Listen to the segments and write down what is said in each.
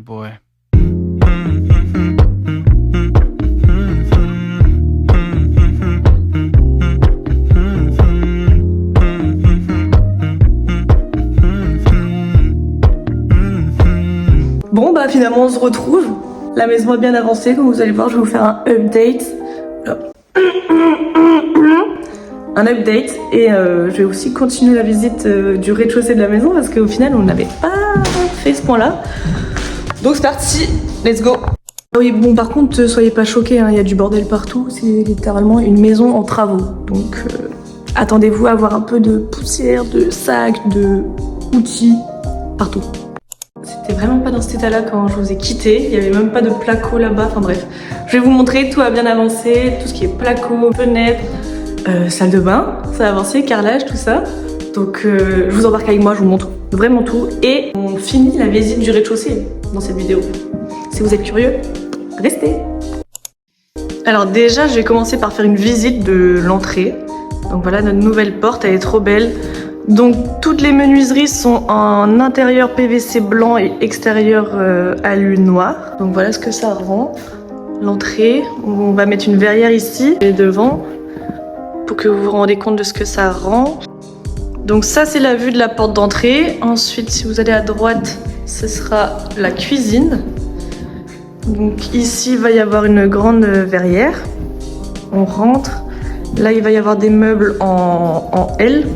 Oh boy. Bon bah finalement on se retrouve. La maison a bien avancé, comme vous allez voir, je vais vous faire un update. Un update et je vais aussi continuer la visite du rez-de-chaussée de la maison parce qu'au final on n'avait pas fait ce point là. Donc c'est parti, let's go. Oui bon par contre soyez pas choqués, hein, il y a du bordel partout, c'est littéralement une maison en travaux. Donc attendez-vous à avoir un peu de poussière, de sacs, de outils partout. C'était vraiment pas dans cet état là quand je vous ai quitté, il y avait même pas de placo là-bas, enfin bref. Je vais vous montrer, tout a bien avancé, tout ce qui est placo, fenêtre, salle de bain, ça a avancé, carrelage, tout ça. Donc je vous embarque avec moi, je vous montre vraiment tout. Et on finit la visite du rez-de-chaussée dans cette vidéo. Si vous êtes curieux, restez. Alors déjà, je vais commencer par faire une visite de l'entrée. Donc voilà, notre nouvelle porte, elle est trop belle. Donc toutes les menuiseries sont en intérieur PVC blanc et extérieur alu noir. Donc voilà ce que ça rend. L'entrée, on va mettre une verrière ici et devant pour que vous vous rendez compte de ce que ça rend. Donc ça c'est la vue de la porte d'entrée. Ensuite si vous allez à droite, ce sera la cuisine. Donc ici il va y avoir une grande verrière. On rentre. Là il va y avoir des meubles en L.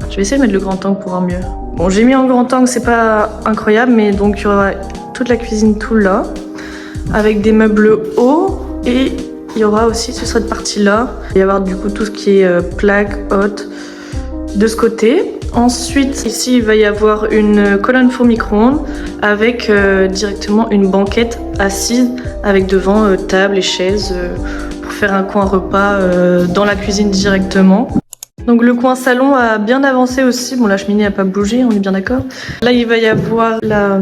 Je vais essayer de mettre le grand angle pour voir mieux. Bon, j'ai mis en grand angle, c'est pas incroyable, mais donc il y aura toute la cuisine tout là, avec des meubles hauts, et il y aura aussi sur cette partie-là, il va y avoir du coup tout ce qui est plaque, haute, de ce côté. Ensuite, ici, il va y avoir une colonne four micro-ondes avec directement une banquette assise, avec devant table et chaises pour faire un coin repas dans la cuisine directement. Donc le coin salon a bien avancé aussi. Bon, la cheminée n'a pas bougé, on est bien d'accord. Là, il va y avoir la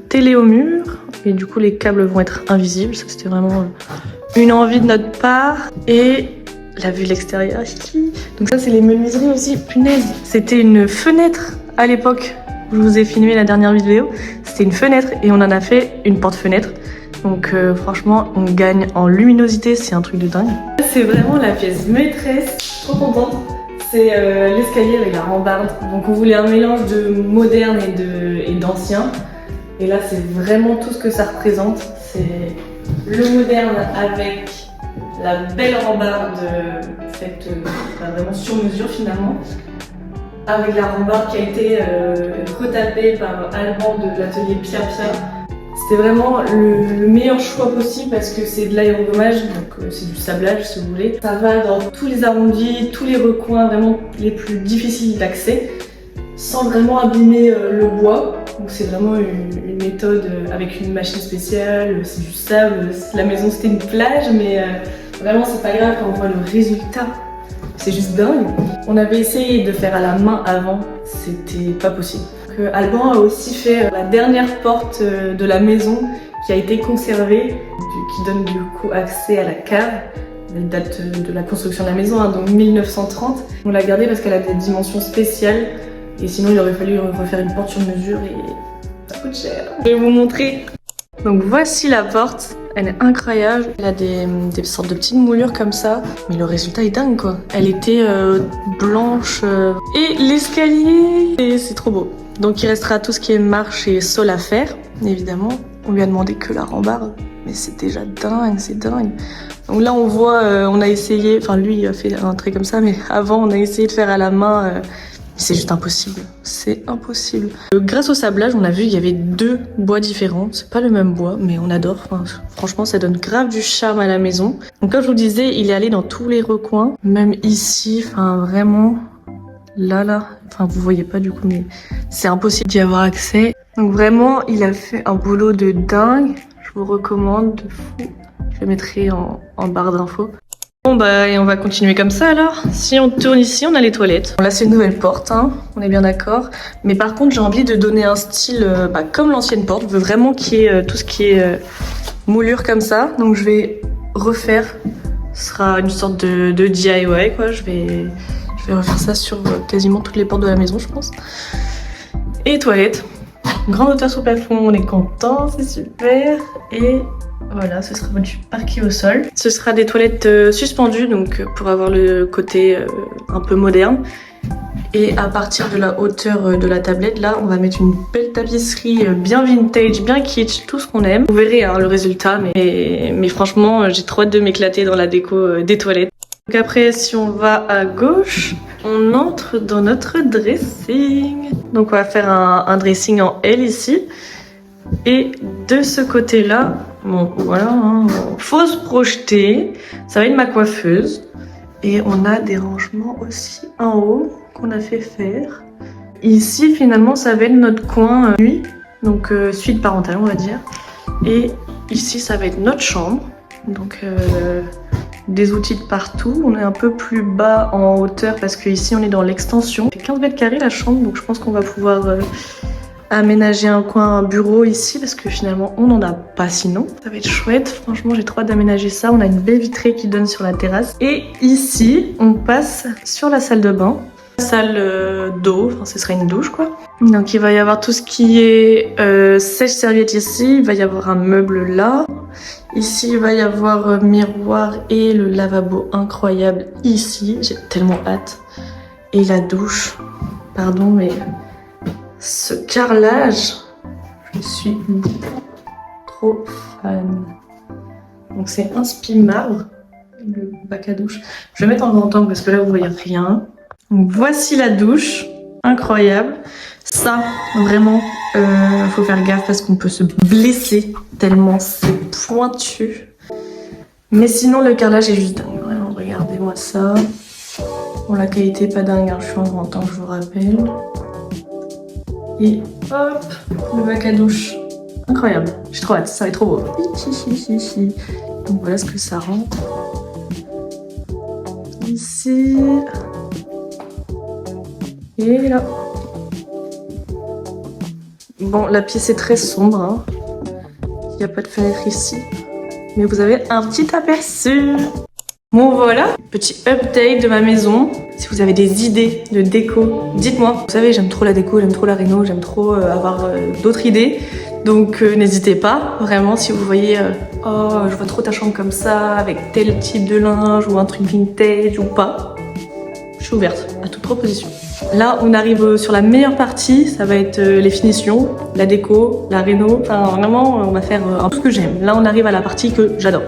télé au mur. Et du coup, les câbles vont être invisibles. Ça, c'était vraiment une envie de notre part. Et la vue de l'extérieur ici. Donc ça, c'est les menuiseries aussi. Punaise, c'était une fenêtre à l'époque. Je vous ai filmé la dernière vidéo. C'était une fenêtre et on en a fait une porte-fenêtre. Donc franchement, on gagne en luminosité. C'est un truc de dingue. C'est vraiment la pièce maîtresse. Trop contente. C'est l'escalier avec la rambarde. Donc on voulait un mélange de moderne et d'ancien. Et là c'est vraiment tout ce que ça représente. C'est le moderne avec la belle rambarde faite vraiment sur mesure finalement. Avec la rambarde qui a été retapée par Alban de l'atelier Pia Pia. C'était vraiment le meilleur choix possible parce que c'est de l'aérogommage, donc c'est du sablage si vous voulez. Ça va dans tous les arrondis, tous les recoins vraiment les plus difficiles d'accès, sans vraiment abîmer le bois. Donc c'est vraiment une méthode avec une machine spéciale, c'est du sable. La maison c'était une plage, mais vraiment c'est pas grave quand on voit le résultat. C'est juste dingue. On avait essayé de faire à la main avant, c'était pas possible. Alban a aussi fait la dernière porte de la maison qui a été conservée, qui donne du coup accès à la cave. Elle date de la construction de la maison, hein, donc 1930. On l'a gardée parce qu'elle a des dimensions spéciales et sinon il aurait fallu refaire une porte sur mesure et ça coûte cher. Je vais vous montrer. Donc voici la porte. Elle est incroyable, elle a des sortes de petites moulures comme ça, mais le résultat est dingue quoi. Elle était blanche et l'escalier, et c'est trop beau. Donc il restera tout ce qui est marche et sol à faire, évidemment. On lui a demandé que la rambarde, mais c'est déjà dingue, c'est dingue. Donc là on voit, on a essayé, enfin lui il a fait un trait comme ça, mais avant on a essayé de faire à la main. C'est juste impossible, c'est impossible. Grâce au sablage, on a vu qu'il y avait deux bois différents. C'est pas le même bois, mais on adore. Enfin, franchement, ça donne grave du charme à la maison. Donc comme je vous disais, il est allé dans tous les recoins, même ici. Enfin, vraiment, là. Enfin, vous voyez pas du coup, mais c'est impossible d'y avoir accès. Donc vraiment, il a fait un boulot de dingue. Je vous recommande, de fou. Je le mettrai en barre d'infos. Bon bah et on va continuer comme ça alors. Si on tourne ici, on a les toilettes. Bon, là c'est une nouvelle porte, hein, on est bien d'accord. Mais par contre j'ai envie de donner un style comme l'ancienne porte. Je veux vraiment qu'il y ait tout ce qui est moulure comme ça. Donc je vais refaire. Ce sera une sorte de DIY quoi. Je vais refaire ça sur quasiment toutes les portes de la maison je pense. Et les toilettes. grande hauteur sur le plafond, on est content, c'est super. Et voilà, ce sera du parquet au sol. Ce sera des toilettes suspendues, donc pour avoir le côté un peu moderne. Et à partir de la hauteur de la tablette, là, on va mettre une belle tapisserie bien vintage, bien kitsch, tout ce qu'on aime. Vous verrez hein, le résultat, mais franchement, j'ai trop hâte de m'éclater dans la déco des toilettes. Donc après, si on va à gauche, on entre dans notre dressing. Donc on va faire un dressing en L ici. Et de ce côté-là, bon voilà, hein, faut se projeter. Ça va être ma coiffeuse. Et on a des rangements aussi en haut qu'on a fait faire. Ici, finalement, ça va être notre coin nuit, donc suite parentale, on va dire. Et ici, ça va être notre chambre. Donc des outils de partout. On est un peu plus bas en hauteur parce qu'ici, on est dans l'extension. C'est 15 mètres carrés la chambre, donc je pense qu'on va pouvoir aménager un coin bureau ici parce que finalement on n'en a pas sinon. Ça va être chouette, franchement j'ai trop hâte d'aménager ça. On a une baie vitrée qui donne sur la terrasse. Et ici on passe sur la salle de bain. Salle d'eau, enfin ce sera une douche quoi. Donc il va y avoir tout ce qui est sèche-serviette ici, il va y avoir un meuble là. Ici il va y avoir miroir et le lavabo incroyable ici, j'ai tellement hâte. Et la douche, pardon mais... ce carrelage, je suis trop fan. Donc c'est un spi marbre, le bac à douche. Je vais mettre en grand angle parce que là vous voyez rien. Donc voici la douche, incroyable. Ça, vraiment, faut faire gaffe parce qu'on peut se blesser tellement c'est pointu. Mais sinon le carrelage est juste dingue. Vraiment, regardez-moi ça. Bon la qualité est pas dingue, hein. Je suis en grand angle, je vous rappelle. Et hop, le bac à douche. Incroyable, j'ai trop hâte, ça va être trop beau. Donc voilà ce que ça rend. Ici. Et là. Bon, la pièce est très sombre. Hein. Il n'y a pas de fenêtre ici. Mais vous avez un petit aperçu. Bon voilà, petit update de ma maison. Si vous avez des idées de déco, dites-moi. Vous savez, j'aime trop la déco, j'aime trop la réno, j'aime trop avoir d'autres idées. Donc n'hésitez pas, vraiment, si vous voyez oh, je vois trop ta chambre comme ça, avec tel type de linge, ou un truc vintage, ou pas. Je suis ouverte à toute proposition. Là, on arrive sur la meilleure partie, ça va être les finitions, la déco, la réno. Enfin, vraiment, on va faire tout ce que j'aime. Là, on arrive à la partie que j'adore.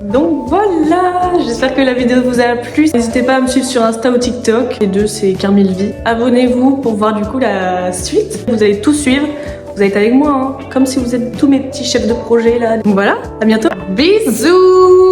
Donc voilà, j'espère que la vidéo vous a plu. N'hésitez pas à me suivre sur Insta ou TikTok. Les deux, c'est Carmille Vie. Abonnez-vous pour voir du coup la suite. Vous allez tout suivre. Vous allez être avec moi, hein, comme si vous êtes tous mes petits chefs de projet là. Donc voilà, à bientôt. Bisous!